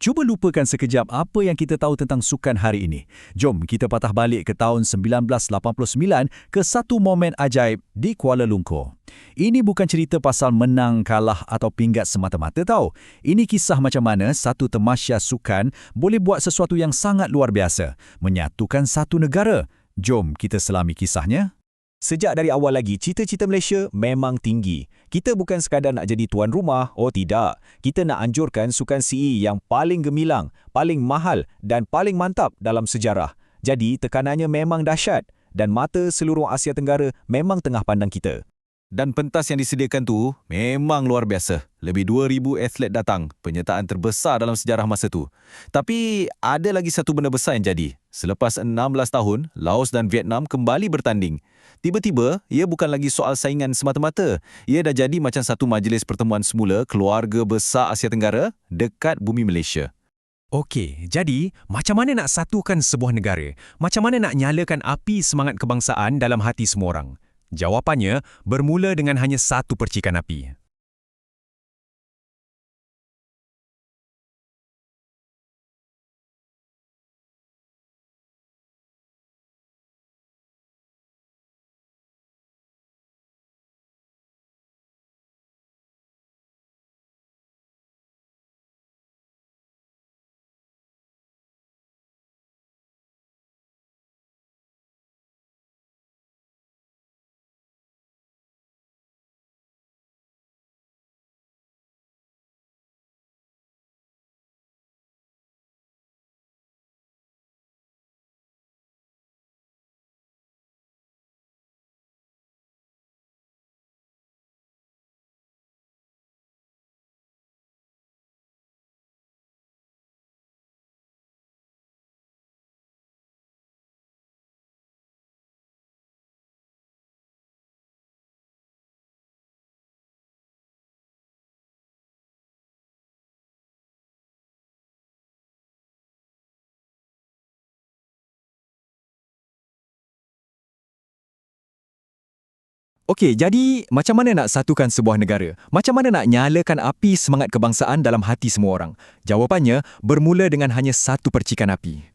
Cuba lupakan sekejap apa yang kita tahu tentang sukan hari ini. Jom kita patah balik ke tahun 1989 ke satu momen ajaib di Kuala Lumpur. Ini bukan cerita pasal menang, kalah atau pinggat semata-mata tau. Ini kisah macam mana satu tamasya sukan boleh buat sesuatu yang sangat luar biasa, menyatukan satu negara. Jom kita selami kisahnya. Sejak dari awal lagi, cita-cita Malaysia memang tinggi. Kita bukan sekadar nak jadi tuan rumah, oh tidak. Kita nak anjurkan sukan CE yang paling gemilang, paling mahal dan paling mantap dalam sejarah. Jadi tekanannya memang dahsyat dan mata seluruh Asia Tenggara memang tengah pandang kita. Dan pentas yang disediakan tu memang luar biasa. Lebih 2,000 atlet datang, penyertaan terbesar dalam sejarah masa tu. Tapi ada lagi satu benda besar yang jadi. Selepas 16 tahun, Laos dan Vietnam kembali bertanding. Tiba-tiba, ia bukan lagi soal saingan semata-mata. Ia dah jadi macam satu majlis pertemuan semula keluarga besar Asia Tenggara dekat bumi Malaysia. Okey, jadi macam mana nak satukan sebuah negara? Macam mana nak nyalakan api semangat kebangsaan dalam hati semua orang? Jawapannya bermula dengan hanya satu percikan api. Okey, jadi macam mana nak satukan sebuah negara? Macam mana nak nyalakan api semangat kebangsaan dalam hati semua orang? Jawapannya bermula dengan hanya satu percikan api.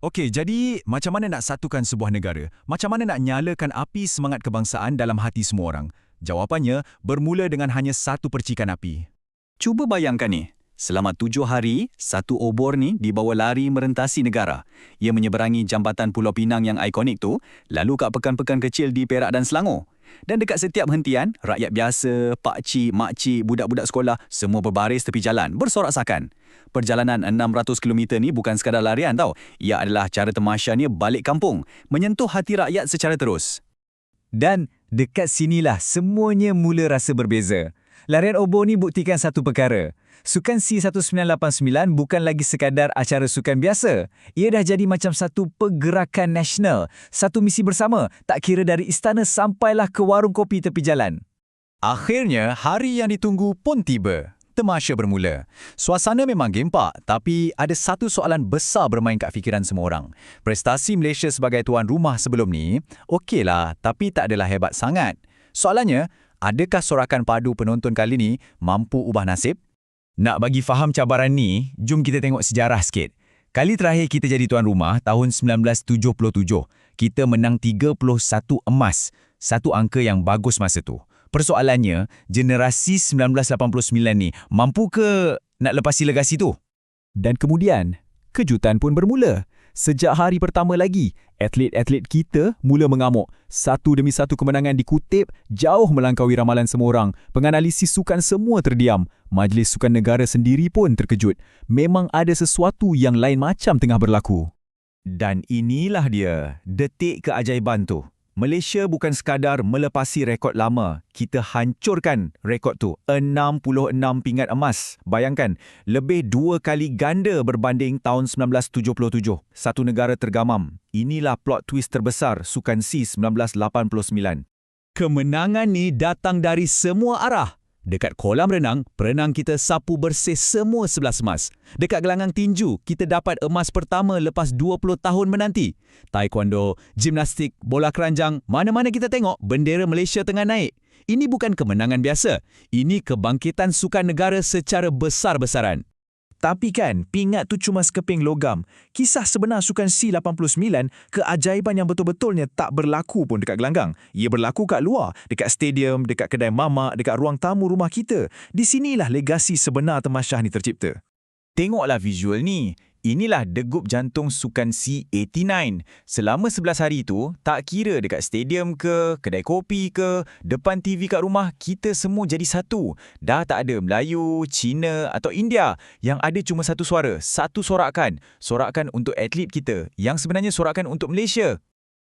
Okey, jadi macam mana nak satukan sebuah negara? Macam mana nak nyalakan api semangat kebangsaan dalam hati semua orang? Jawapannya bermula dengan hanya satu percikan api. Cuba bayangkan ni, selama 7 hari, satu obor ni dibawa lari merentasi negara. Ia menyeberangi jambatan Pulau Pinang yang ikonik tu, lalu kat pekan-pekan kecil di Perak dan Selangor. Dan dekat setiap hentian, rakyat biasa, pakcik, makcik, budak-budak sekolah, semua berbaris tepi jalan, bersorak-sakan. Perjalanan 600 km ni bukan sekadar larian tau. Ia adalah cara temasyanya balik kampung, menyentuh hati rakyat secara terus. Dan dekat sinilah semuanya mula rasa berbeza. Larian obor ni buktikan satu perkara. Sukan C1989 bukan lagi sekadar acara sukan biasa. Ia dah jadi macam satu pergerakan nasional. Satu misi bersama, tak kira dari istana sampailah ke warung kopi tepi jalan. Akhirnya, hari yang ditunggu pun tiba. Tamasya bermula. Suasana memang gempak, tapi ada satu soalan besar bermain kat fikiran semua orang. Prestasi Malaysia sebagai tuan rumah sebelum ni, okeylah, tapi tak adalah hebat sangat. Soalannya, adakah sorakan padu penonton kali ni mampu ubah nasib? Nak bagi faham cabaran ni, jom kita tengok sejarah sikit. Kali terakhir kita jadi tuan rumah, tahun 1977. Kita menang 31 emas. Satu angka yang bagus masa tu. Persoalannya, generasi 1989 ni mampu ke nak lepasi legasi tu? Dan kemudian, kejutan pun bermula. Sejak hari pertama lagi, atlet-atlet kita mula mengamuk. Satu demi satu kemenangan dikutip, jauh melangkaui ramalan semua orang. Penganalisis sukan semua terdiam. Majlis Sukan Negara sendiri pun terkejut. Memang ada sesuatu yang lain macam tengah berlaku. Dan inilah dia, detik keajaiban tu. Malaysia bukan sekadar melepasi rekod lama, kita hancurkan rekod tu. 66 pingat emas. Bayangkan, lebih 2 kali ganda berbanding tahun 1977. Satu negara tergamam. Inilah plot twist terbesar Sukan SEA 1989. Kemenangan ni datang dari semua arah. Dekat kolam renang, perenang kita sapu bersih semua 11 emas. Dekat gelanggang tinju, kita dapat emas pertama lepas 20 tahun menanti. Taekwondo, gimnastik, bola keranjang, mana-mana kita tengok, bendera Malaysia tengah naik. Ini bukan kemenangan biasa. Ini kebangkitan sukan negara secara besar-besaran. Tapi kan, pingat tu cuma sekeping logam. Kisah sebenar Sukan SEA 89, keajaiban yang betul-betulnya tak berlaku pun dekat gelanggang. Ia berlaku kat luar, dekat stadium, dekat kedai mamak, dekat ruang tamu rumah kita. Di sinilah legasi sebenar Tamasya ni tercipta. Tengoklah visual ni. Inilah degup jantung Sukan SEA 89. Selama 11 hari tu, tak kira dekat stadium ke, kedai kopi ke, depan TV kat rumah, kita semua jadi satu. Dah tak ada Melayu, Cina atau India. Yang ada cuma satu suara, satu sorakan. Sorakan untuk atlet kita, yang sebenarnya sorakan untuk Malaysia.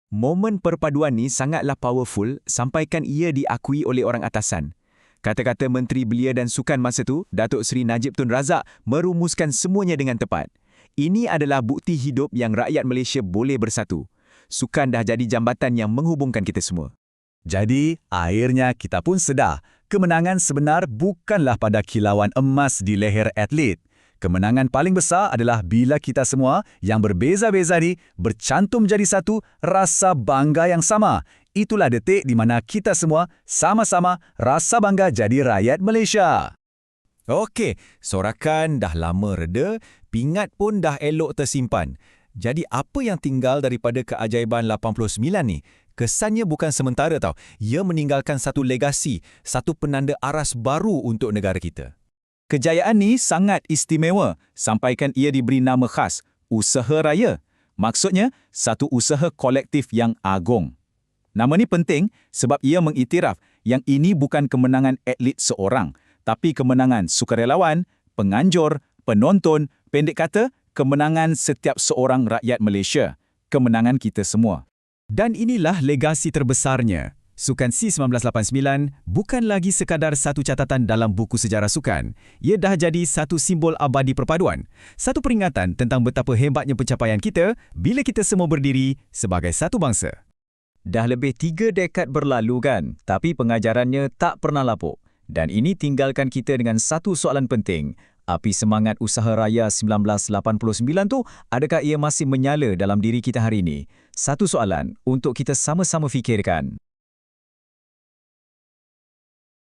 Momen perpaduan ni sangatlah powerful sampaikan ia diakui oleh orang atasan. Kata-kata Menteri Belia dan Sukan masa tu, Datuk Seri Najib Tun Razak, merumuskan semuanya dengan tepat. Ini adalah bukti hidup yang rakyat Malaysia boleh bersatu. Sukan dah jadi jambatan yang menghubungkan kita semua. Jadi, akhirnya kita pun sedar, kemenangan sebenar bukanlah pada kilauan emas di leher atlet. Kemenangan paling besar adalah bila kita semua yang berbeza-beza ni bercantum jadi satu rasa bangga yang sama. Itulah detik di mana kita semua sama-sama rasa bangga jadi rakyat Malaysia. Okey, sorakan dah lama reda, pingat pun dah elok tersimpan. Jadi apa yang tinggal daripada keajaiban 89 ni? Kesannya bukan sementara tau. Ia meninggalkan satu legasi, satu penanda aras baru untuk negara kita. Kejayaan ni sangat istimewa, sampaikan ia diberi nama khas, usaha raya. Maksudnya, satu usaha kolektif yang agung. Nama ni penting sebab ia mengiktiraf yang ini bukan kemenangan atlet seorang, tapi kemenangan sukarelawan, penganjur, penonton, pendek kata, kemenangan setiap seorang rakyat Malaysia. Kemenangan kita semua. Dan inilah legasi terbesarnya. Sukan SEA 1989 bukan lagi sekadar satu catatan dalam buku sejarah sukan. Ia dah jadi satu simbol abadi perpaduan. Satu peringatan tentang betapa hebatnya pencapaian kita bila kita semua berdiri sebagai satu bangsa. Dah lebih 3 dekad berlalu kan, tapi pengajarannya tak pernah lapuk. Dan ini tinggalkan kita dengan satu soalan penting. Api semangat usaha raya 1989 tu, adakah ia masih menyala dalam diri kita hari ini? Satu soalan untuk kita sama-sama fikirkan.